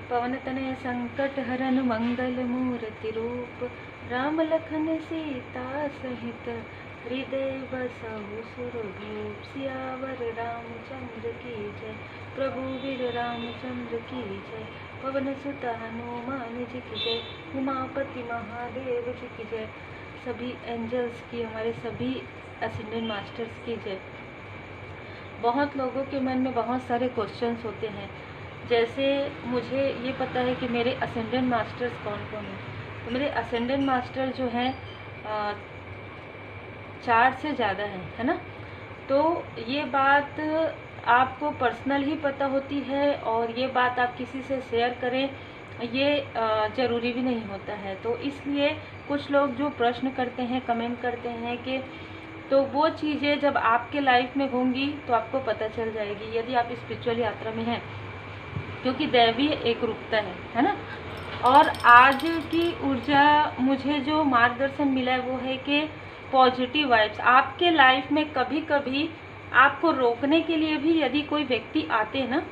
पवन तनय संकट हरन मंगल मूर्ति रूप, राम लखन सीता सहित हृदय बसहु सुरभूप। सियावर रामचंद्र की जय, प्रभु वीर रामचंद्र की जय। पवन सुत हनुमान जी की जय, उमापति महादेव जी की जय। सभी एंजल्स की, हमारे सभी असेंडेंट मास्टर्स की जय। बहुत लोगों के मन में बहुत सारे क्वेश्चंस होते हैं, जैसे मुझे ये पता है कि मेरे असेंडेंट मास्टर्स कौन कौन हैं। तो मेरे असेंडेंट मास्टर जो हैं 4 से ज़्यादा हैं, है ना। तो ये बात आपको पर्सनल ही पता होती है और ये बात आप किसी से शेयर करें ये ज़रूरी भी नहीं होता है। तो इसलिए कुछ लोग जो प्रश्न करते हैं, कमेंट करते हैं कि तो वो चीज़ें जब आपके लाइफ में होंगी तो आपको पता चल जाएगी, यदि आप स्पिरिचुअल यात्रा में हैं, क्योंकि दैवी एक रूपता है ना। और आज की ऊर्जा मुझे जो मार्गदर्शन मिला है वो है कि पॉजिटिव वाइब्स आपके लाइफ में कभी कभी आपको रोकने के लिए भी यदि कोई व्यक्ति आते हैं ना,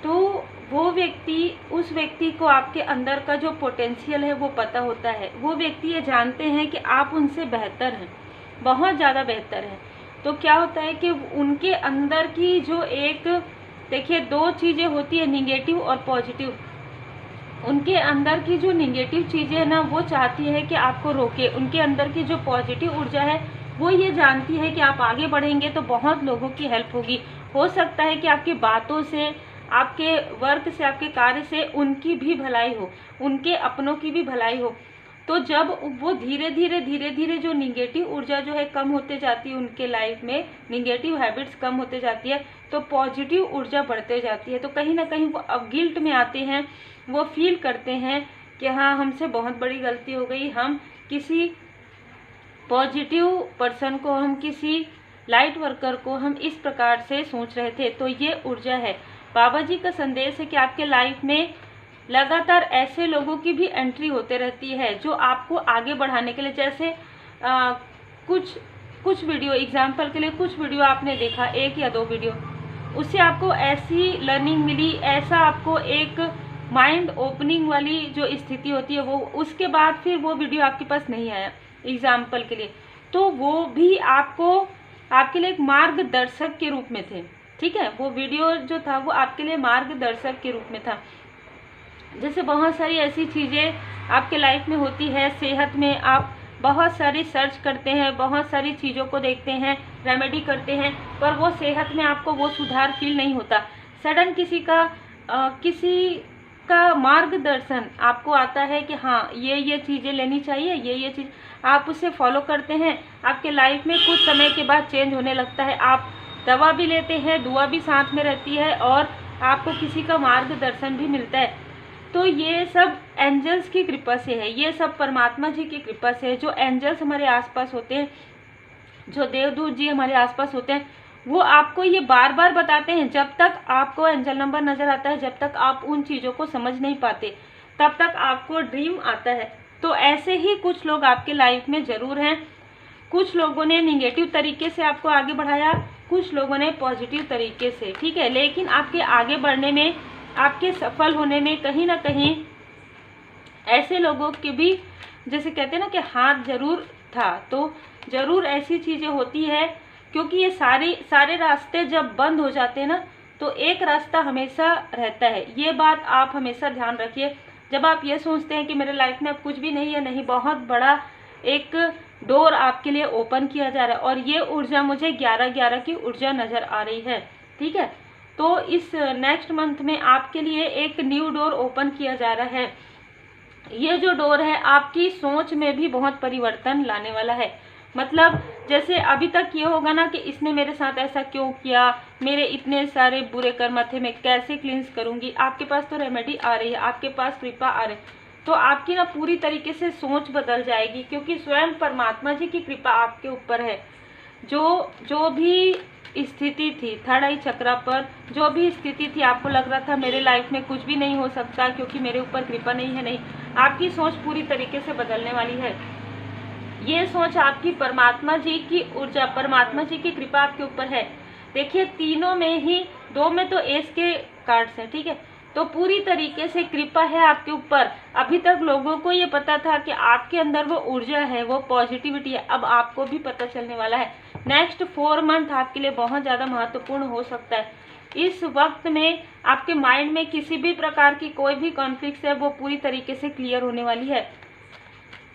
तो वो व्यक्ति, उस व्यक्ति को आपके अंदर का जो पोटेंशियल है वो पता होता है। वो व्यक्ति ये जानते हैं कि आप उनसे बेहतर हैं, बहुत ज़्यादा बेहतर हैं। तो क्या होता है कि उनके अंदर की जो एक, देखिए 2 चीज़ें होती है, निगेटिव और पॉजिटिव। उनके अंदर की जो निगेटिव चीज़ें हैं ना, वो चाहती है कि आपको रोके। उनके अंदर की जो पॉजिटिव ऊर्जा है वो ये जानती है कि आप आगे बढ़ेंगे तो बहुत लोगों की हेल्प होगी। हो सकता है कि आपकी बातों से, आपके वर्क से, आपके कार्य से उनकी भी भलाई हो, उनके अपनों की भी भलाई हो। तो जब वो धीरे धीरे जो निगेटिव ऊर्जा जो है कम होते जाती है उनके लाइफ में, निगेटिव हैबिट्स कम होते जाती है, तो पॉजिटिव ऊर्जा बढ़ते जाती है। तो कहीं ना कहीं वो अब गिल्ट में आते हैं, वो फील करते हैं कि हाँ हमसे बहुत बड़ी गलती हो गई, हम किसी पॉजिटिव पर्सन को, हम किसी लाइट वर्कर को हम इस प्रकार से सोच रहे थे। तो ये ऊर्जा है, बाबा जी का संदेश है कि आपके लाइफ में लगातार ऐसे लोगों की भी एंट्री होते रहती है जो आपको आगे बढ़ाने के लिए, जैसे कुछ वीडियो, एग्जाम्पल के लिए कुछ वीडियो आपने देखा, 1 या 2 वीडियो, उससे आपको ऐसी लर्निंग मिली, ऐसा आपको एक माइंड ओपनिंग वाली जो स्थिति होती है वो, उसके बाद फिर वो वीडियो आपके पास नहीं आया एग्जाम्पल के लिए, तो वो भी आपको, आपके लिए एक मार्गदर्शक के रूप में थे। ठीक है, वो वीडियो जो था वो आपके लिए मार्गदर्शक के रूप में था। जैसे बहुत सारी ऐसी चीज़ें आपके लाइफ में होती है, सेहत में आप बहुत सारी सर्च करते हैं, बहुत सारी चीज़ों को देखते हैं, रेमेडी करते हैं, पर वो सेहत में आपको वो सुधार फील नहीं होता। सडन किसी का मार्गदर्शन आपको आता है कि हाँ ये चीज़ें लेनी चाहिए, ये चीज़, आप उसे फॉलो करते हैं, आपके लाइफ में कुछ समय के बाद चेंज होने लगता है। आप दवा भी लेते हैं, दुआ भी साथ में रहती है और आपको किसी का मार्गदर्शन भी मिलता है। तो ये सब एंजल्स की कृपा से है, ये सब परमात्मा जी की कृपा से है। जो एंजल्स हमारे आसपास होते हैं, जो देवदूत जी हमारे आसपास होते हैं, वो आपको ये बार बार बताते हैं। जब तक आपको एंजल नंबर नज़र आता है, जब तक आप उन चीज़ों को समझ नहीं पाते, तब तक आपको ड्रीम आता है। तो ऐसे ही कुछ लोग आपके लाइफ में ज़रूर हैं। कुछ लोगों ने निगेटिव तरीके से आपको आगे बढ़ाया, कुछ लोगों ने पॉजिटिव तरीके से, ठीक है। लेकिन आपके आगे बढ़ने में, आपके सफल होने में कहीं ना कहीं ऐसे लोगों के भी, जैसे कहते हैं ना कि हाथ जरूर था। तो ज़रूर ऐसी चीज़ें होती है, क्योंकि ये सारे रास्ते जब बंद हो जाते हैं ना, तो एक रास्ता हमेशा रहता है। ये बात आप हमेशा ध्यान रखिए। जब आप ये सोचते हैं कि मेरे लाइफ में अब कुछ भी नहीं है, नहीं, बहुत बड़ा एक डोर आपके लिए ओपन किया जा रहा है। और ये ऊर्जा मुझे 11/11 की ऊर्जा नज़र आ रही है, ठीक है। तो इस नेक्स्ट मंथ में आपके लिए एक न्यू डोर ओपन किया जा रहा है। ये जो डोर है आपकी सोच में भी बहुत परिवर्तन लाने वाला है। मतलब जैसे अभी तक ये होगा ना कि इसने मेरे साथ ऐसा क्यों किया, मेरे इतने सारे बुरे कर्म थे, मैं कैसे क्लींस करूंगी। आपके पास तो रेमेडी आ रही है, आपके पास कृपा आ रही है, तो आपकी ना पूरी तरीके से सोच बदल जाएगी, क्योंकि स्वयं परमात्मा जी की कृपा आपके ऊपर है। जो भी स्थिति थी, थर्ड आई चक्रा पर जो भी स्थिति थी, आपको लग रहा था मेरे लाइफ में कुछ भी नहीं हो सकता क्योंकि मेरे ऊपर कृपा नहीं है, नहीं, आपकी सोच पूरी तरीके से बदलने वाली है। ये सोच आपकी परमात्मा जी की ऊर्जा, परमात्मा जी की कृपा आपके ऊपर है। देखिए तीनों में ही, 2 में तो एस के कार्ड्स हैं, ठीक है, तो पूरी तरीके से कृपा है आपके ऊपर। अभी तक लोगों को ये पता था कि आपके अंदर वो ऊर्जा है, वो पॉजिटिविटी है, अब आपको भी पता चलने वाला है। नेक्स्ट 4 मंथ आपके लिए बहुत ज़्यादा महत्वपूर्ण हो सकता है। इस वक्त में आपके माइंड में किसी भी प्रकार की कोई भी कॉन्फ्लिक्ट है वो पूरी तरीके से क्लियर होने वाली है।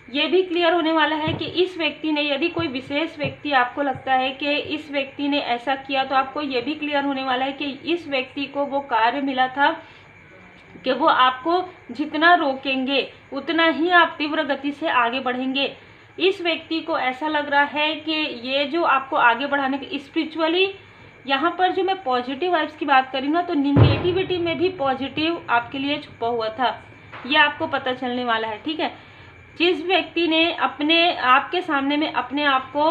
ये भी क्लियर होने वाला है कि इस व्यक्ति ने, यदि कोई विशेष व्यक्ति आपको लगता है कि इस व्यक्ति ने ऐसा किया, तो आपको ये भी क्लियर होने वाला है कि इस व्यक्ति को वो कार्य मिला था कि वो आपको जितना रोकेंगे उतना ही आप तीव्र गति से आगे बढ़ेंगे। इस व्यक्ति को ऐसा लग रहा है कि ये जो आपको आगे बढ़ाने के स्पिरिचुअली, यहाँ पर जो मैं पॉजिटिव वाइब्स की बात करी ना, तो निगेटिविटी में भी पॉजिटिव आपके लिए छुपा हुआ था, ये आपको पता चलने वाला है। ठीक है, जिस व्यक्ति ने अपने आपके सामने में अपने आप को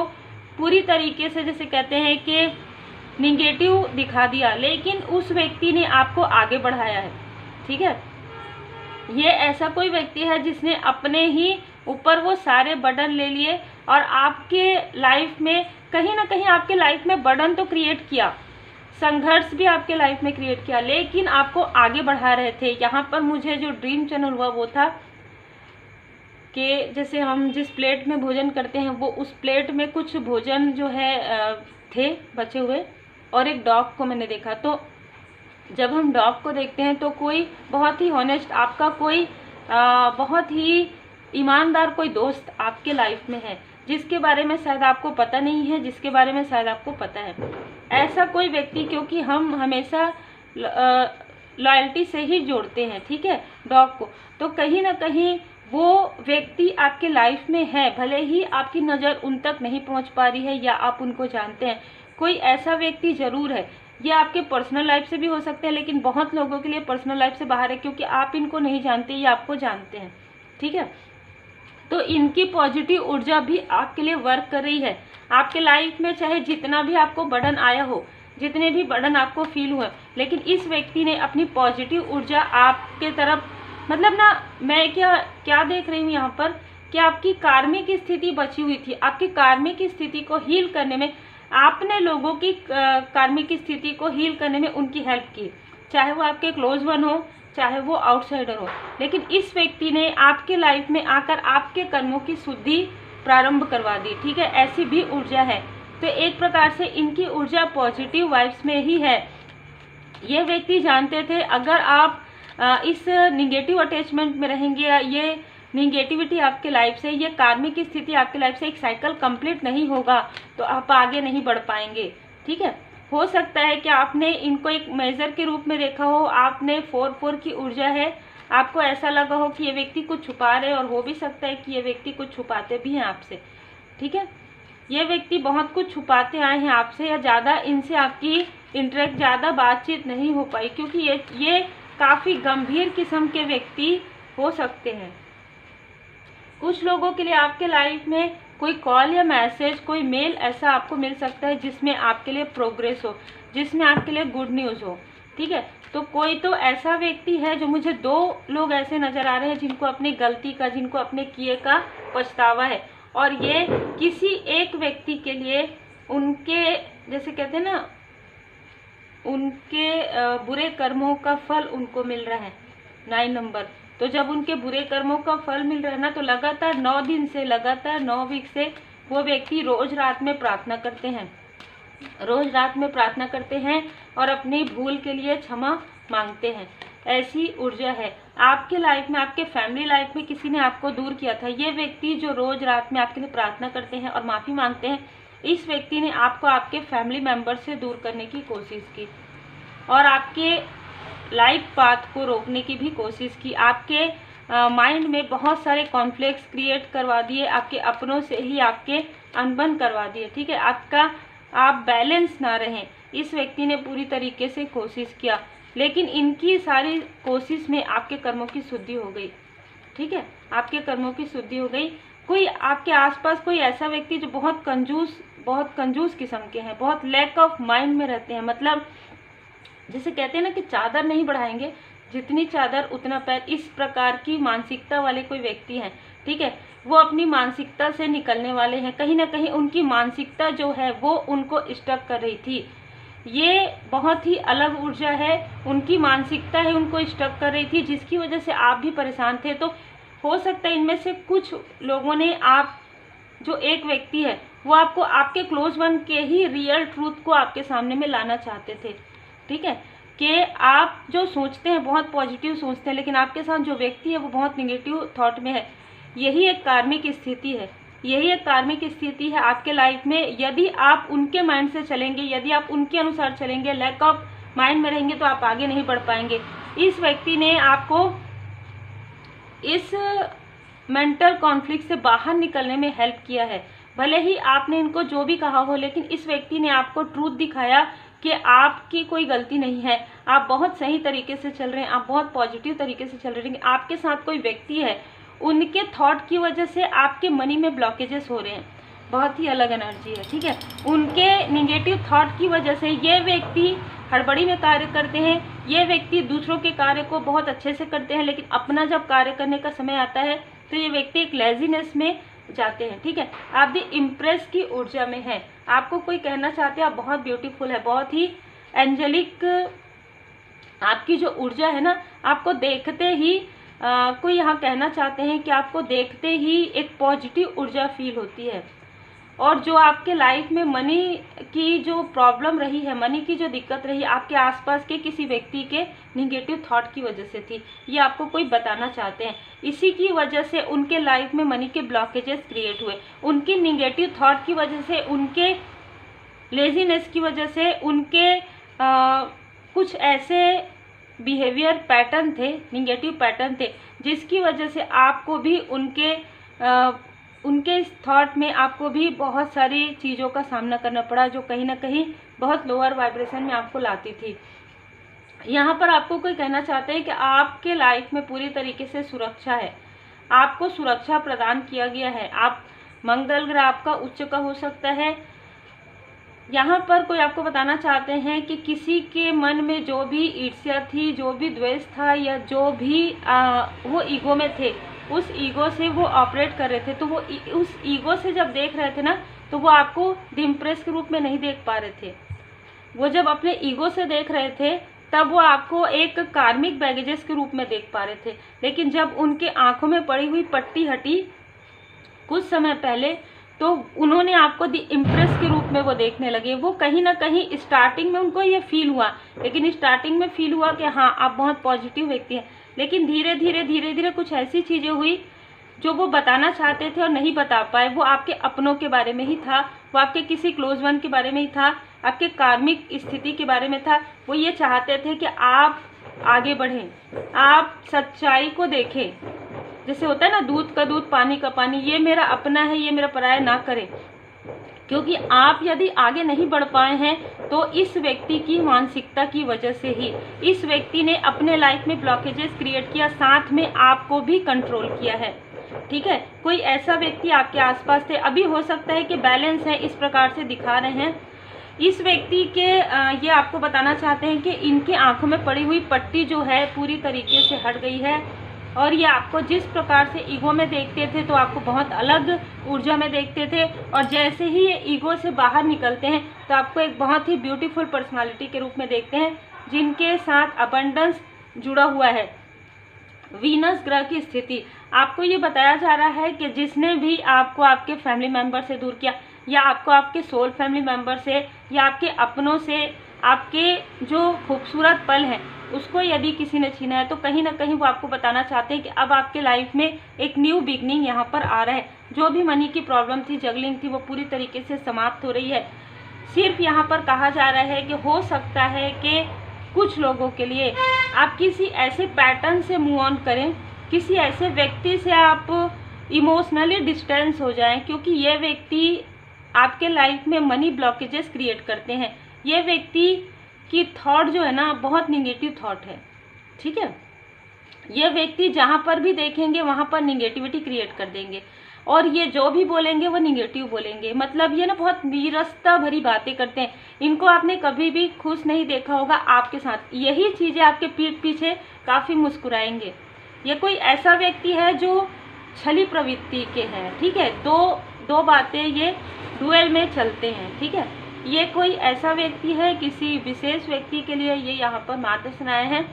पूरी तरीके से, जैसे कहते हैं कि निगेटिव दिखा दिया, लेकिन उस व्यक्ति ने आपको आगे बढ़ाया है। ठीक है, ये ऐसा कोई व्यक्ति है जिसने अपने ही ऊपर वो सारे बर्डन ले लिए और आपके लाइफ में कहीं ना कहीं आपके लाइफ में बर्डन तो क्रिएट किया, संघर्ष भी आपके लाइफ में क्रिएट किया, लेकिन आपको आगे बढ़ा रहे थे। यहाँ पर मुझे जो ड्रीम चैनल हुआ वो था कि जैसे हम जिस प्लेट में भोजन करते हैं, वो उस प्लेट में कुछ भोजन जो है थे बचे हुए, और एक डॉग को मैंने देखा। तो जब हम डॉग को देखते हैं तो कोई बहुत ही ऑनेस्ट, आपका कोई बहुत ही ईमानदार कोई दोस्त आपके लाइफ में है, जिसके बारे में शायद आपको पता नहीं है, जिसके बारे में शायद आपको पता है। ऐसा कोई व्यक्ति, क्योंकि हम हमेशा लॉयल्टी से ही जोड़ते हैं, ठीक है, डॉग को, तो कहीं ना कहीं वो व्यक्ति आपके लाइफ में है, भले ही आपकी नज़र उन तक नहीं पहुंच पा रही है या आप उनको जानते हैं, कोई ऐसा व्यक्ति जरूर है। ये आपके पर्सनल लाइफ से भी हो सकते हैं, लेकिन बहुत लोगों के लिए पर्सनल लाइफ से बाहर है, क्योंकि आप इनको नहीं जानते, ये आपको जानते हैं। ठीक है, तो इनकी पॉजिटिव ऊर्जा भी आपके लिए वर्क कर रही है। आपके लाइफ में चाहे जितना भी आपको बर्डन आया हो, जितने भी बर्डन आपको फील हुए, लेकिन इस व्यक्ति ने अपनी पॉजिटिव ऊर्जा आपके तरफ, मतलब ना, मैं क्या देख रही हूँ यहाँ पर कि आपकी कार्मिक स्थिति बची हुई थी, आपकी कार्मिक स्थिति को हील करने में आपने लोगों की कार्मिक स्थिति को हील करने में उनकी हेल्प की, चाहे वो आपके क्लोज वन हो, चाहे वो आउटसाइडर हो, लेकिन इस व्यक्ति ने आपके लाइफ में आकर आपके कर्मों की शुद्धि प्रारंभ करवा दी। ठीक है, ऐसी भी ऊर्जा है। तो एक प्रकार से इनकी ऊर्जा पॉजिटिव वाइब्स में ही है। ये व्यक्ति जानते थे अगर आप इस निगेटिव अटैचमेंट में रहेंगे, या ये निगेटिविटी आपके लाइफ से, ये कार्मिक स्थिति आपके लाइफ से एक साइकिल कंप्लीट नहीं होगा, तो आप आगे नहीं बढ़ पाएंगे। ठीक है, हो सकता है कि आपने इनको एक मेजर के रूप में देखा हो, आपने 4-4 की ऊर्जा है, आपको ऐसा लगा हो कि ये व्यक्ति कुछ छुपा रहे, और हो भी सकता है कि ये व्यक्ति कुछ छुपाते भी हैं आपसे। ठीक है, ये व्यक्ति बहुत कुछ छुपाते आए हैं आपसे, या ज़्यादा इनसे आपकी इंटरेक्ट, ज़्यादा बातचीत नहीं हो पाई, क्योंकि ये काफ़ी गंभीर किस्म के व्यक्ति हो सकते हैं। कुछ लोगों के लिए आपके लाइफ में कोई कॉल या मैसेज, कोई मेल ऐसा आपको मिल सकता है जिसमें आपके लिए प्रोग्रेस हो, जिसमें आपके लिए गुड न्यूज़ हो। ठीक है, तो कोई तो ऐसा व्यक्ति है, जो मुझे 2 लोग ऐसे नज़र आ रहे हैं जिनको अपनी गलती का, जिनको अपने किए का पछतावा है, और ये किसी एक व्यक्ति के लिए उनके, जैसे कहते हैं ना, उनके बुरे कर्मों का फल उनको मिल रहा है। 9 नंबर, तो जब उनके बुरे कर्मों का फल मिल रहा है ना, तो लगातार 9 दिन से, लगातार 9 वीक से वो व्यक्ति रोज रात में प्रार्थना करते हैं, रोज रात में प्रार्थना करते हैं और अपनी भूल के लिए क्षमा मांगते हैं। ऐसी ऊर्जा है आपके लाइफ में। आपके फैमिली लाइफ में किसी ने आपको दूर किया था, ये व्यक्ति जो रोज रात में आपके लिए प्रार्थना करते हैं और माफ़ी मांगते हैं, इस व्यक्ति ने आपको आपके फैमिली मेम्बर से दूर करने की कोशिश की, और आपके लाइफ पाथ को रोकने की भी कोशिश की। आपके माइंड में बहुत सारे कॉन्फ्लिक्ट्स क्रिएट करवा दिए, आपके अपनों से ही आपके अनबन करवा दिए। ठीक है, आप बैलेंस ना रहें, इस व्यक्ति ने पूरी तरीके से कोशिश किया, लेकिन इनकी सारी कोशिश में आपके कर्मों की शुद्धि हो गई। ठीक है, आपके कर्मों की शुद्धि हो गई। कोई आपके आसपास कोई ऐसा व्यक्ति जो बहुत कंजूस किस्म के हैं, बहुत लैक ऑफ माइंड में रहते हैं, मतलब जैसे कहते हैं ना कि चादर नहीं बढ़ाएंगे, जितनी चादर उतना पैर, इस प्रकार की मानसिकता वाले कोई व्यक्ति हैं। ठीक है, वो अपनी मानसिकता से निकलने वाले हैं। कहीं ना कहीं उनकी मानसिकता जो है वो उनको स्टक कर रही थी। ये बहुत ही अलग ऊर्जा है, उनकी मानसिकता है उनको स्टक कर रही थी, जिसकी वजह से आप भी परेशान थे। तो हो सकता है इनमें से कुछ लोगों ने, आप जो एक व्यक्ति है वो आपको आपके क्लोज वन के ही रियल ट्रूथ को आपके सामने में लाना चाहते थे। ठीक है, कि आप जो सोचते हैं बहुत पॉजिटिव सोचते हैं, लेकिन आपके साथ जो व्यक्ति है वो बहुत निगेटिव थॉट में है। यही एक कार्मिक स्थिति है, यही एक कार्मिक स्थिति है आपके लाइफ में। यदि आप उनके माइंड से चलेंगे, यदि आप उनके अनुसार चलेंगे, लैक ऑफ माइंड में रहेंगे, तो आप आगे नहीं बढ़ पाएंगे। इस व्यक्ति ने आपको इस मेंटल कॉन्फ्लिक्ट से बाहर निकलने में हेल्प किया है। भले ही आपने इनको जो भी कहा हो, लेकिन इस व्यक्ति ने आपको ट्रूथ दिखाया कि आपकी कोई गलती नहीं है, आप बहुत सही तरीके से चल रहे हैं, आप बहुत पॉजिटिव तरीके से चल रहे हैं। आपके साथ कोई व्यक्ति है, उनके थॉट की वजह से आपके मनी में ब्लॉकेजेस हो रहे हैं, बहुत ही अलग एनर्जी है। ठीक है, उनके निगेटिव थॉट की वजह से ये व्यक्ति हड़बड़ी में कार्य करते हैं, ये व्यक्ति दूसरों के कार्य को बहुत अच्छे से करते हैं, लेकिन अपना जब कार्य करने का समय आता है तो ये व्यक्ति एक लेजीनेस में जाते हैं। ठीक है, आप भी इम्प्रेस की ऊर्जा में हैं, आपको कोई कहना चाहते हैं आप बहुत ब्यूटीफुल है, बहुत ही एंजेलिक आपकी जो ऊर्जा है ना, आपको देखते ही कोई यहाँ कहना चाहते हैं कि आपको देखते ही एक पॉजिटिव ऊर्जा फील होती है। और जो आपके लाइफ में मनी की जो प्रॉब्लम रही है, मनी की जो दिक्कत रही, आपके आसपास के किसी व्यक्ति के निगेटिव थॉट की वजह से थी, ये आपको कोई बताना चाहते हैं। इसी की वजह से उनके लाइफ में मनी के ब्लॉकेजेस क्रिएट हुए, उनके निगेटिव थॉट की वजह से, उनके लेजीनेस की वजह से, उनके कुछ ऐसे बिहेवियर पैटर्न थे, निगेटिव पैटर्न थे, जिसकी वजह से आपको भी उनके इस थॉट में आपको भी बहुत सारी चीज़ों का सामना करना पड़ा, जो कहीं ना कहीं बहुत लोअर वाइब्रेशन में आपको लाती थी। यहाँ पर आपको कोई कहना चाहता है कि आपके लाइफ में पूरी तरीके से सुरक्षा है, आपको सुरक्षा प्रदान किया गया है। आप मंगल ग्रह आपका उच्च का हो सकता है। यहाँ पर कोई आपको बताना चाहते हैं कि किसी के मन में जो भी ईर्ष्या थी, जो भी द्वेष था, या जो भी वो ईगो में थे, उस ईगो से वो ऑपरेट कर रहे थे, तो वो उस ईगो से जब देख रहे थे ना, तो वो आपको डिम्प्रेस के रूप में नहीं देख पा रहे थे। वो जब अपने ईगो से देख रहे थे तब वो आपको एक कार्मिक बैगेजेस के रूप में देख पा रहे थे। लेकिन जब उनके आंखों में पड़ी हुई पट्टी हटी कुछ समय पहले, तो उन्होंने आपको दी इम्प्रेस के रूप में वो देखने लगे। वो कहीं ना कहीं स्टार्टिंग में उनको ये फील हुआ, लेकिन स्टार्टिंग में फील हुआ कि हाँ आप बहुत पॉजिटिव व्यक्ति हैं, लेकिन धीरे धीरे कुछ ऐसी चीज़ें हुई जो वो बताना चाहते थे और नहीं बता पाए। वो आपके अपनों के बारे में ही था, वो आपके किसी क्लोज वन के बारे में ही था, आपके कार्मिक स्थिति के बारे में था। वो ये चाहते थे कि आप आगे बढ़ें, आप सच्चाई को देखें। जैसे होता है ना, दूध का दूध पानी का पानी, ये मेरा अपना है, ये मेरा पराया ना करें। क्योंकि आप यदि आगे नहीं बढ़ पाए हैं तो इस व्यक्ति की मानसिकता की वजह से ही। इस व्यक्ति ने अपने लाइफ में ब्लॉकेजेस क्रिएट किया, साथ में आपको भी कंट्रोल किया है। ठीक है, कोई ऐसा व्यक्ति आपके आसपास थे, अभी हो सकता है कि बैलेंस है, इस प्रकार से दिखा रहे हैं। इस व्यक्ति के ये आपको बताना चाहते हैं कि इनकी आंखों में पड़ी हुई पट्टी जो है पूरी तरीके से हट गई है, और ये आपको जिस प्रकार से ईगो में देखते थे तो आपको बहुत अलग ऊर्जा में देखते थे, और जैसे ही ये ईगो से बाहर निकलते हैं तो आपको एक बहुत ही ब्यूटीफुल पर्सनालिटी के रूप में देखते हैं, जिनके साथ अबंडेंस जुड़ा हुआ है। वीनस ग्रह की स्थिति, आपको ये बताया जा रहा है कि जिसने भी आपको आपके फैमिली मेम्बर से दूर किया, या आपको आपके सोल फैमिली मेम्बर से, या आपके अपनों से, आपके जो खूबसूरत पल हैं उसको यदि किसी ने छीना है, तो कहीं ना कहीं वो आपको बताना चाहते हैं कि अब आपके लाइफ में एक न्यू बिगनिंग यहाँ पर आ रहा है। जो भी मनी की प्रॉब्लम थी, जगलिंग थी, वो पूरी तरीके से समाप्त हो रही है। सिर्फ यहाँ पर कहा जा रहा है कि हो सकता है कि कुछ लोगों के लिए आप किसी ऐसे पैटर्न से मूव ऑन करें, किसी ऐसे व्यक्ति से आप इमोशनली डिस्टेंस हो जाएं, क्योंकि ये व्यक्ति आपके लाइफ में मनी ब्लॉकेजेस क्रिएट करते हैं। ये व्यक्ति की थॉट जो है ना, बहुत निगेटिव थॉट है। ठीक है, ये व्यक्ति जहाँ पर भी देखेंगे वहाँ पर निगेटिविटी क्रिएट कर देंगे, और ये जो भी बोलेंगे वो निगेटिव बोलेंगे। मतलब ये ना बहुत नीरसता भरी बातें करते हैं। इनको आपने कभी भी खुश नहीं देखा होगा आपके साथ, यही चीज़ें आपके पीठ पीछे काफ़ी मुस्कुराएंगे। ये कोई ऐसा व्यक्ति है जो छली प्रवृत्ति के हैं। ठीक है, दो बातें ये डुएल में चलते हैं। ठीक है, ये कोई ऐसा व्यक्ति है, किसी विशेष व्यक्ति के लिए ये यहाँ पर मार्गदर्शन आए हैं।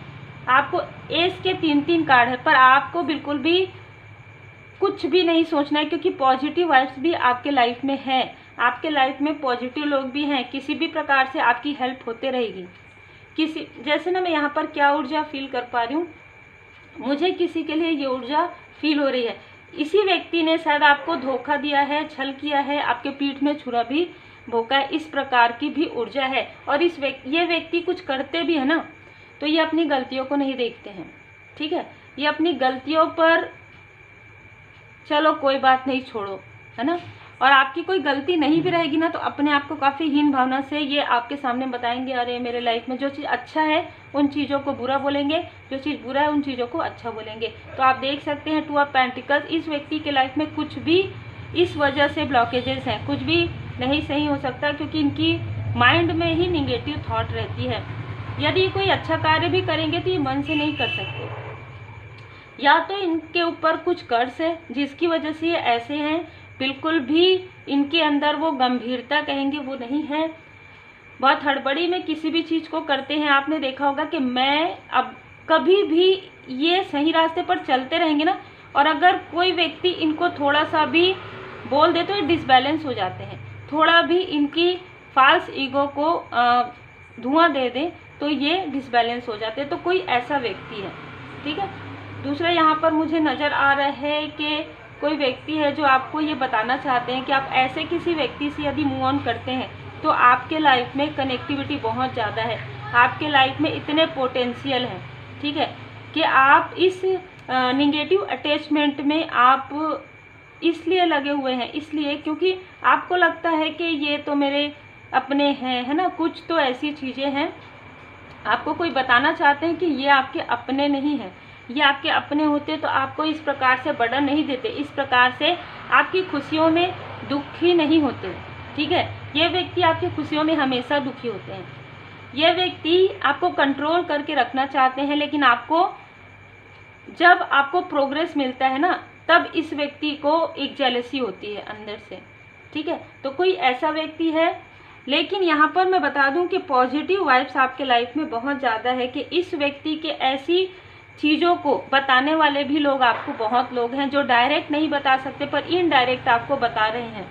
आपको एस के 3 कार्ड है, पर आपको बिल्कुल भी कुछ भी नहीं सोचना है, क्योंकि पॉजिटिव वाइब्स भी आपके लाइफ में है। आपके लाइफ में पॉजिटिव लोग भी हैं, किसी भी प्रकार से आपकी हेल्प होते रहेगी। किसी जैसे ना मैं यहाँ पर क्या ऊर्जा फील कर पा रही हूँ, मुझे किसी के लिए ये ऊर्जा फील हो रही है। इसी व्यक्ति ने शायद आपको धोखा दिया है, छल किया है, आपके पीठ में छुरा भी भोंका है, इस प्रकार की भी ऊर्जा है। और ये व्यक्ति कुछ करते भी है ना, तो ये अपनी गलतियों को नहीं देखते हैं, ठीक है। ये अपनी गलतियों पर चलो कोई बात नहीं छोड़ो, है ना। और आपकी कोई गलती नहीं भी रहेगी ना, तो अपने आप को काफ़ी हीन भावना से ये आपके सामने बताएंगे, अरे मेरे लाइफ में जो चीज़ अच्छा है उन चीज़ों को बुरा बोलेंगे, जो चीज़ बुरा है उन चीज़ों को अच्छा बोलेंगे। तो आप देख सकते हैं 2 ऑफ पेंटिकल्स, इस व्यक्ति के लाइफ में कुछ भी इस वजह से ब्लॉकेजेस हैं, कुछ भी नहीं सही हो सकता, क्योंकि इनकी माइंड में ही निगेटिव थॉट रहती है। यदि कोई अच्छा कार्य भी करेंगे तो ये मन से नहीं कर सकते, या तो इनके ऊपर कुछ कर्ज है जिसकी वजह से ये ऐसे हैं। बिल्कुल भी इनके अंदर वो गंभीरता कहेंगे वो नहीं है, बहुत हड़बड़ी में किसी भी चीज़ को करते हैं। आपने देखा होगा कि मैं अब कभी भी ये सही रास्ते पर चलते रहेंगे ना, और अगर कोई व्यक्ति इनको थोड़ा सा भी बोल दे तो ये डिसबैलेंस हो जाते हैं। थोड़ा भी इनकी फाल्स ईगो को धुआं दे दें तो ये डिसबैलेंस हो जाते हैं। तो कोई ऐसा व्यक्ति है, ठीक है। दूसरा यहाँ पर मुझे नज़र आ रहा है कि कोई व्यक्ति है जो आपको ये बताना चाहते हैं कि आप ऐसे किसी व्यक्ति से यदि मूव ऑन करते हैं तो आपके लाइफ में कनेक्टिविटी बहुत ज़्यादा है, आपके लाइफ में इतने पोटेंशियल हैं, ठीक है, कि आप इस निगेटिव अटैचमेंट में आप इसलिए लगे हुए हैं, इसलिए क्योंकि आपको लगता है कि ये तो मेरे अपने हैं, है ना। कुछ तो ऐसी चीज़ें हैं, आपको कोई बताना चाहते हैं कि ये आपके अपने नहीं हैं। ये आपके अपने होते तो आपको इस प्रकार से बर्डन नहीं देते, इस प्रकार से आपकी खुशियों में दुखी नहीं होते, ठीक है। ये व्यक्ति आपकी खुशियों में हमेशा दुखी होते हैं। ये व्यक्ति आपको कंट्रोल करके रखना चाहते हैं, लेकिन आपको जब आपको प्रोग्रेस मिलता है ना, तब इस व्यक्ति को एक जेलसी होती है अंदर से, ठीक है। तो कोई ऐसा व्यक्ति है, लेकिन यहाँ पर मैं बता दूं कि पॉजिटिव वाइब्स आपके लाइफ में बहुत ज़्यादा है कि इस व्यक्ति के ऐसी चीज़ों को बताने वाले भी लोग आपको बहुत लोग हैं, जो डायरेक्ट नहीं बता सकते पर इनडायरेक्ट आपको बता रहे हैं।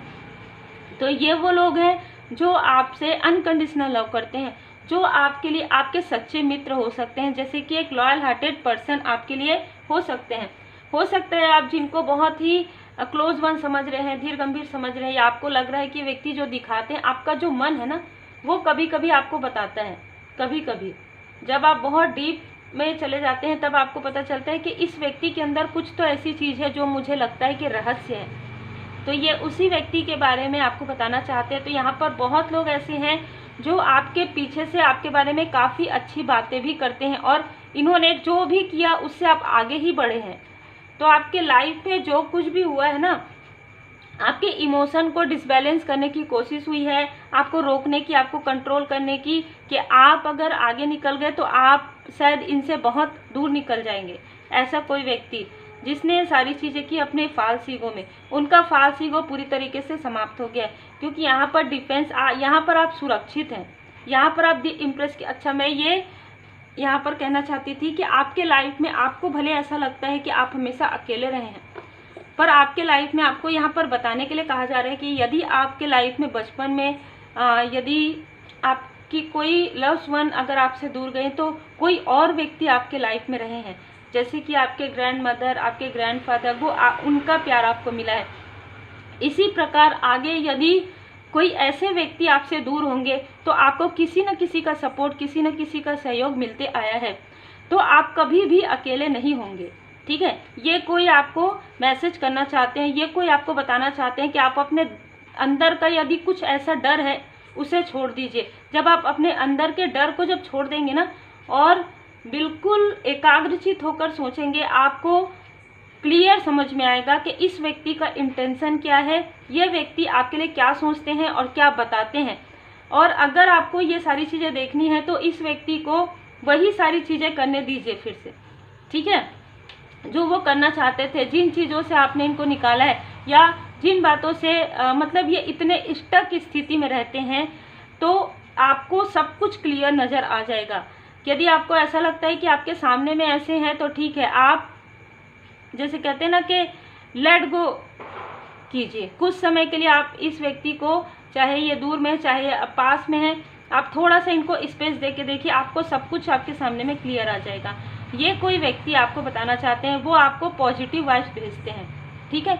तो ये वो लोग हैं जो आपसे अनकंडीशनल लव करते हैं, जो आपके लिए आपके सच्चे मित्र हो सकते हैं, जैसे कि एक लॉयल हार्टेड पर्सन आपके लिए हो सकते हैं। हो सकता है आप जिनको बहुत ही क्लोज वन समझ रहे हैं, धीर गंभीर समझ रहे हैं, या आपको लग रहा है कि व्यक्ति जो दिखाते हैं, आपका जो मन है ना वो कभी कभी आपको बताता है। कभी कभी जब आप बहुत डीप में चले जाते हैं तब आपको पता चलता है कि इस व्यक्ति के अंदर कुछ तो ऐसी चीज़ है जो मुझे लगता है कि रहस्य है। तो ये उसी व्यक्ति के बारे में आपको बताना चाहते हैं। तो यहाँ पर बहुत लोग ऐसे हैं जो आपके पीछे से आपके बारे में काफ़ी अच्छी बातें भी करते हैं, और इन्होंने जो भी किया उससे आप आगे ही बढ़े हैं। तो आपके लाइफ में जो कुछ भी हुआ है ना, आपके इमोशन को डिसबैलेंस करने की कोशिश हुई है, आपको रोकने की, आपको कंट्रोल करने की, कि आप अगर आगे निकल गए तो आप शायद इनसे बहुत दूर निकल जाएंगे। ऐसा कोई व्यक्ति जिसने सारी चीज़ें की अपने फाल्स ईगो में, उनका फाल्स ईगो पूरी तरीके से समाप्त हो गया है, क्योंकि यहाँ पर डिफेंस, यहाँ पर आप सुरक्षित हैं, यहाँ पर आप इम्प्रेस की। अच्छा, मैं ये यहाँ पर कहना चाहती थी कि आपके लाइफ में आपको भले ऐसा लगता है कि आप हमेशा अकेले रहे हैं, पर आपके लाइफ में आपको यहाँ पर बताने के लिए कहा जा रहा है कि यदि आपके लाइफ में बचपन में यदि आपकी कोई लव्ड वन अगर आपसे दूर गए तो कोई और व्यक्ति आपके लाइफ में रहे हैं, जैसे कि आपके ग्रैंड मदर, आपके ग्रैंडफादर, वो उनका प्यार आपको मिला है। इसी प्रकार आगे यदि कोई ऐसे व्यक्ति आपसे दूर होंगे तो आपको किसी न किसी का सपोर्ट, किसी न किसी का सहयोग मिलते आया है, तो आप कभी भी अकेले नहीं होंगे, ठीक है। ये कोई आपको मैसेज करना चाहते हैं, ये कोई आपको बताना चाहते हैं कि आप अपने अंदर का यदि कुछ ऐसा डर है उसे छोड़ दीजिए। जब आप अपने अंदर के डर को जब छोड़ देंगे ना और बिल्कुल एकाग्रचित होकर सोचेंगे, आपको क्लियर समझ में आएगा कि इस व्यक्ति का इंटेंशन क्या है, ये व्यक्ति आपके लिए क्या सोचते हैं और क्या बताते हैं। और अगर आपको ये सारी चीज़ें देखनी है तो इस व्यक्ति को वही सारी चीज़ें करने दीजिए फिर से, ठीक है, जो वो करना चाहते थे। जिन चीज़ों से आपने इनको निकाला है या जिन बातों से मतलब ये इतने स्टक स्थिति में रहते हैं, तो आपको सब कुछ क्लियर नज़र आ जाएगा। यदि आपको ऐसा लगता है कि आपके सामने में ऐसे हैं तो ठीक है, आप जैसे कहते हैं ना कि लेट गो कीजिए। कुछ समय के लिए आप इस व्यक्ति को, चाहे ये दूर में है चाहे ये पास में है, आप थोड़ा सा इनको स्पेस दे के देखिए, आपको सब कुछ आपके सामने में क्लियर आ जाएगा। ये कोई व्यक्ति आपको बताना चाहते हैं, वो आपको पॉजिटिव वाइब्स भेजते हैं, ठीक है।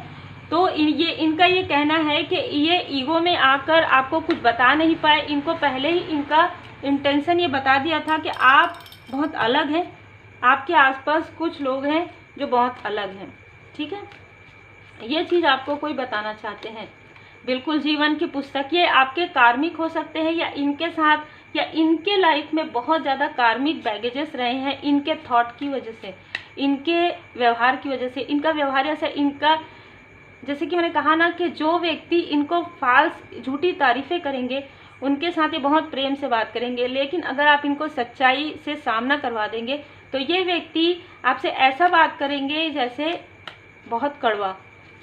तो इनका ये कहना है कि ये ईगो में आकर आपको कुछ बता नहीं पाए। इनको पहले ही इनका इंटेंशन ये बता दिया था कि आप बहुत अलग हैं, आपके आसपास कुछ लोग हैं जो बहुत अलग हैं, ठीक है। ये चीज़ आपको कोई बताना चाहते हैं। बिल्कुल जीवन की पुस्तक, ये आपके कार्मिक हो सकते हैं या इनके साथ या इनके लाइफ में बहुत ज़्यादा कार्मिक बैगेजेस रहे हैं, इनके थॉट की वजह से, इनके व्यवहार की वजह से। इनका व्यवहार ऐसा, इनका जैसे कि मैंने कहा ना कि जो व्यक्ति इनको फाल्स झूठी तारीफ़ें करेंगे उनके साथ ये बहुत प्रेम से बात करेंगे, लेकिन अगर आप इनको सच्चाई से सामना करवा देंगे तो ये व्यक्ति आपसे ऐसा बात करेंगे जैसे बहुत कड़वा,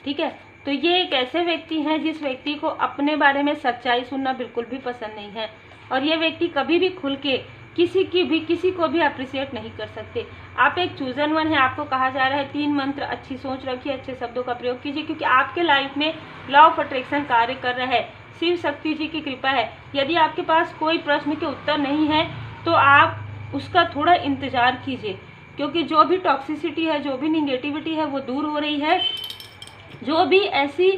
ठीक है। तो ये एक ऐसे व्यक्ति हैं जिस व्यक्ति को अपने बारे में सच्चाई सुनना बिल्कुल भी पसंद नहीं है, और ये व्यक्ति कभी भी खुल के किसी को भी अप्रिशिएट नहीं कर सकते। आप एक चूजन वन है, आपको कहा जा रहा है 3 मंत्र, अच्छी सोच रखिए, अच्छे शब्दों का प्रयोग कीजिए, क्योंकि आपके लाइफ में लॉ ऑफ अट्रैक्शन कार्य कर रहा है, शिव शक्ति जी की कृपा है। यदि आपके पास कोई प्रश्न के उत्तर नहीं है तो आप उसका थोड़ा इंतजार कीजिए, क्योंकि जो भी टॉक्सिसिटी है, जो भी निगेटिविटी है वो दूर हो रही है। जो भी ऐसी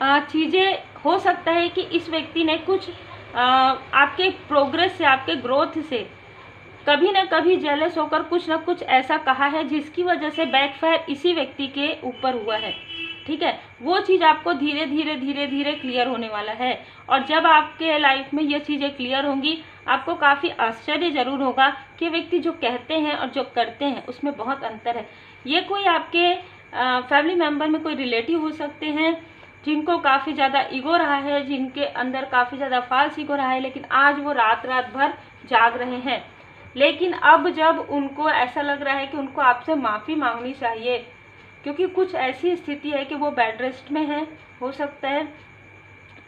चीज़ें हो सकता है कि इस व्यक्ति ने कुछ आपके प्रोग्रेस से, आपके ग्रोथ से कभी ना कभी जेलस होकर कुछ ना कुछ ऐसा कहा है जिसकी वजह से बैकफायर इसी व्यक्ति के ऊपर हुआ है, ठीक है। वो चीज़ आपको धीरे धीरे क्लियर होने वाला है, और जब आपके लाइफ में ये चीज़ें क्लियर होंगी आपको काफ़ी आश्चर्य जरूर होगा कि व्यक्ति जो कहते हैं और जो करते हैं उसमें बहुत अंतर है। ये कोई आपके फैमिली मेम्बर में कोई रिलेटिव हो सकते हैं जिनको काफ़ी ज़्यादा ईगो रहा है, जिनके अंदर काफ़ी ज़्यादा फाल्स ईगो रहा है, लेकिन आज वो रात भर जाग रहे हैं। लेकिन अब जब उनको ऐसा लग रहा है कि उनको आपसे माफ़ी मांगनी चाहिए, क्योंकि कुछ ऐसी स्थिति है कि वो बेड रेस्ट में है, हो सकता है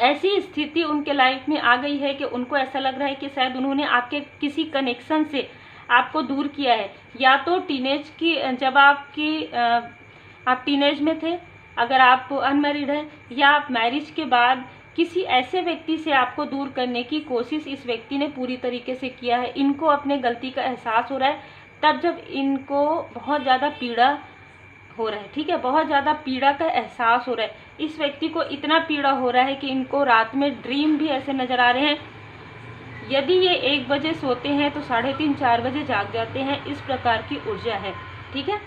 ऐसी स्थिति उनके लाइफ में आ गई है कि उनको ऐसा लग रहा है कि शायद उन्होंने आपके किसी कनेक्शन से आपको दूर किया है, या तो टीनेज की, जब आप टीनेज में थे, अगर आप अनमैरिड हैं, या आप मैरिज के बाद किसी ऐसे व्यक्ति से आपको दूर करने की कोशिश इस व्यक्ति ने पूरी तरीके से किया है। इनको अपने गलती का एहसास हो रहा है तब जब इनको बहुत ज़्यादा पीड़ा हो रहा है, ठीक है, बहुत ज़्यादा पीड़ा का एहसास हो रहा है। इस व्यक्ति को इतना पीड़ा हो रहा है कि इनको रात में ड्रीम भी ऐसे नज़र आ रहे हैं। यदि ये 1 बजे सोते हैं तो 3:30-4 बजे जाग जाते हैं, इस प्रकार की ऊर्जा है, ठीक है।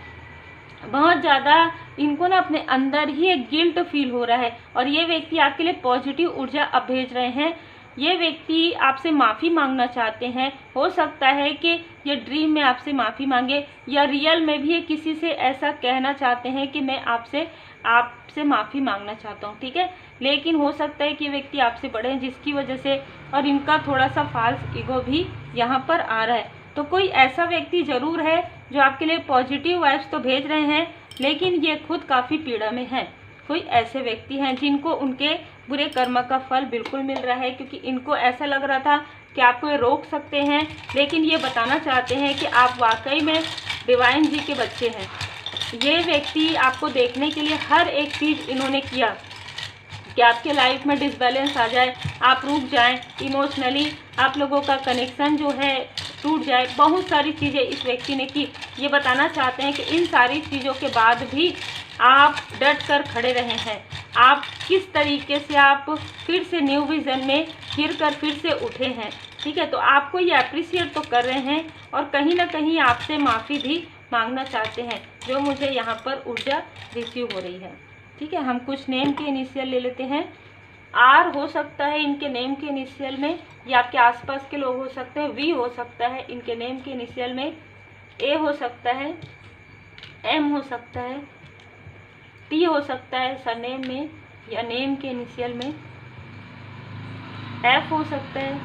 बहुत ज़्यादा इनको ना अपने अंदर ही एक गिल्ट फील हो रहा है, और ये व्यक्ति आपके लिए पॉजिटिव ऊर्जा अब भेज रहे हैं। ये व्यक्ति आपसे माफ़ी मांगना चाहते हैं। हो सकता है कि ये ड्रीम में आपसे माफ़ी मांगे, या रियल में भी ये किसी से ऐसा कहना चाहते हैं कि मैं आपसे माफ़ी मांगना चाहता हूँ, ठीक है। लेकिन हो सकता है कि व्यक्ति आपसे बड़े हैं जिसकी वजह से, और इनका थोड़ा सा फाल्स ईगो भी यहाँ पर आ रहा है। तो कोई ऐसा व्यक्ति ज़रूर है जो आपके लिए पॉजिटिव वाइब्स तो भेज रहे हैं, लेकिन ये खुद काफ़ी पीड़ा में है। कोई ऐसे व्यक्ति हैं जिनको उनके बुरे कर्म का फल बिल्कुल मिल रहा है, क्योंकि इनको ऐसा लग रहा था कि आपको ये रोक सकते हैं, लेकिन ये बताना चाहते हैं कि आप वाकई में डिवाइन जी के बच्चे हैं। ये व्यक्ति आपको देखने के लिए हर एक चीज़ इन्होंने किया कि आपके लाइफ में डिसबैलेंस आ जाए, आप रुक जाएं, इमोशनली आप लोगों का कनेक्शन जो है टूट जाए। बहुत सारी चीज़ें इस व्यक्ति ने की। ये बताना चाहते हैं कि इन सारी चीज़ों के बाद भी आप डट कर खड़े रहे हैं। आप किस तरीके से आप फिर से न्यू विज़न में फिर से उठे हैं, ठीक है। तो आपको ये अप्रिशिएट तो कर रहे हैं, और कहीं ना कहीं आपसे माफ़ी भी मांगना चाहते हैं, जो मुझे यहाँ पर ऊर्जा रिसीव हो रही है, ठीक है। हम कुछ नेम के इनिशियल ले लेते हैं। आर हो सकता है इनके नेम के इनिशियल में, या आपके आसपास के लोग हो सकते हैं। वी हो सकता है इनके नेम के इनिशियल में। ए हो सकता है, एम हो सकता है, टी हो सकता है सरनेम में या नेम के इनिशियल में, एफ हो सकता है,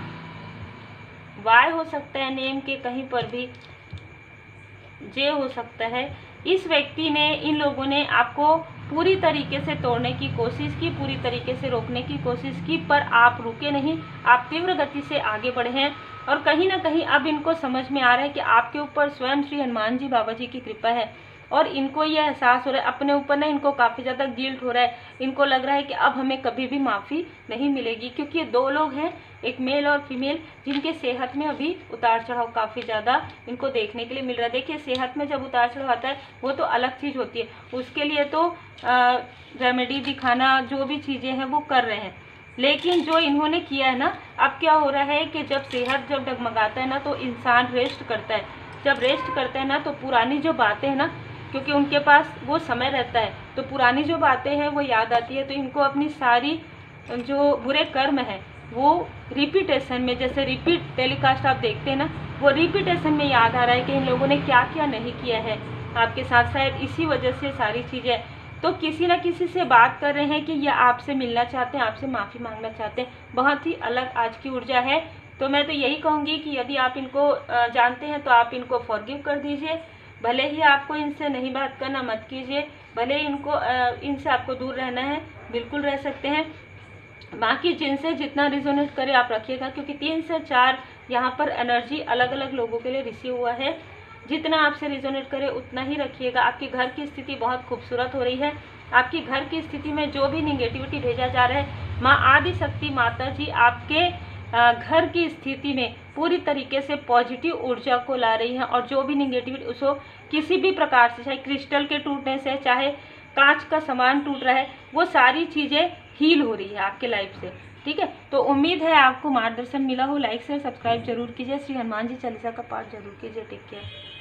वाई हो सकता है नेम के कहीं पर भी, जे हो सकता है। इस व्यक्ति ने, इन लोगों ने आपको पूरी तरीके से तोड़ने की कोशिश की, पूरी तरीके से रोकने की कोशिश की, पर आप रुके नहीं, आप तीव्र गति से आगे बढ़े हैं। और कहीं ना कहीं अब इनको समझ में आ रहा है कि आपके ऊपर स्वयं श्री हनुमान जी बाबा जी की कृपा है, और इनको ये एहसास हो रहा है अपने ऊपर ना, इनको काफ़ी ज़्यादा गिल्ट हो रहा है। इनको लग रहा है कि अब हमें कभी भी माफ़ी नहीं मिलेगी, क्योंकि ये दो लोग हैं, एक मेल और फीमेल, जिनके सेहत में अभी उतार चढ़ाव काफ़ी ज़्यादा इनको देखने के लिए मिल रहा है। देखिए, सेहत में जब उतार चढ़ाव आता है वो तो अलग चीज़ होती है, उसके लिए तो रेमेडी दिखाना, जो भी चीज़ें हैं वो कर रहे हैं। लेकिन जो इन्होंने किया है ना, अब क्या हो रहा है कि जब सेहत जब डगमगाता है ना, तो इंसान रेस्ट करता है। जब रेस्ट करता है ना, तो पुरानी जो बातें हैं ना, क्योंकि उनके पास वो समय रहता है, तो पुरानी जो बातें हैं वो याद आती है। तो इनको अपनी सारी जो बुरे कर्म है वो रिपीटेशन में, जैसे रिपीट टेलीकास्ट आप देखते हैं ना, वो रिपीटेशन में याद आ रहा है कि इन लोगों ने क्या क्या नहीं किया है आपके साथ। शायद इसी वजह से सारी चीज़ें, तो किसी न किसी से बात कर रहे हैं कि ये आपसे मिलना चाहते हैं, आपसे माफ़ी मांगना चाहते हैं। बहुत ही अलग आज की ऊर्जा है। तो मैं तो यही कहूँगी कि यदि आप इनको जानते हैं तो आप इनको फॉरगिव कर दीजिए। भले ही आपको इनसे नहीं बात करना, मत कीजिए। भले इनको इनसे आपको दूर रहना है, बिल्कुल रह सकते हैं। बाकी जिनसे जितना रिजोनेट करे आप रखिएगा, क्योंकि 3 से 4 यहाँ पर एनर्जी अलग अलग लोगों के लिए रिसीव हुआ है। जितना आपसे रिजोनेट करे उतना ही रखिएगा। आपकी घर की स्थिति बहुत खूबसूरत हो रही है। आपकी घर की स्थिति में जो भी निगेटिविटी भेजा जा रहा है, माँ आदि शक्ति माता जी आपके घर की स्थिति में पूरी तरीके से पॉजिटिव ऊर्जा को ला रही हैं। और जो भी निगेटिविटी, उसको किसी भी प्रकार से, चाहे क्रिस्टल के टूटने से, चाहे कांच का सामान टूट रहा है, वो सारी चीज़ें हील हो रही है आपके लाइफ से। ठीक है, तो उम्मीद है आपको मार्गदर्शन मिला हो। लाइक शेयर सब्सक्राइब जरूर कीजिए। श्री हनुमान जी चालीसा का पाठ जरूर कीजिए। Take care.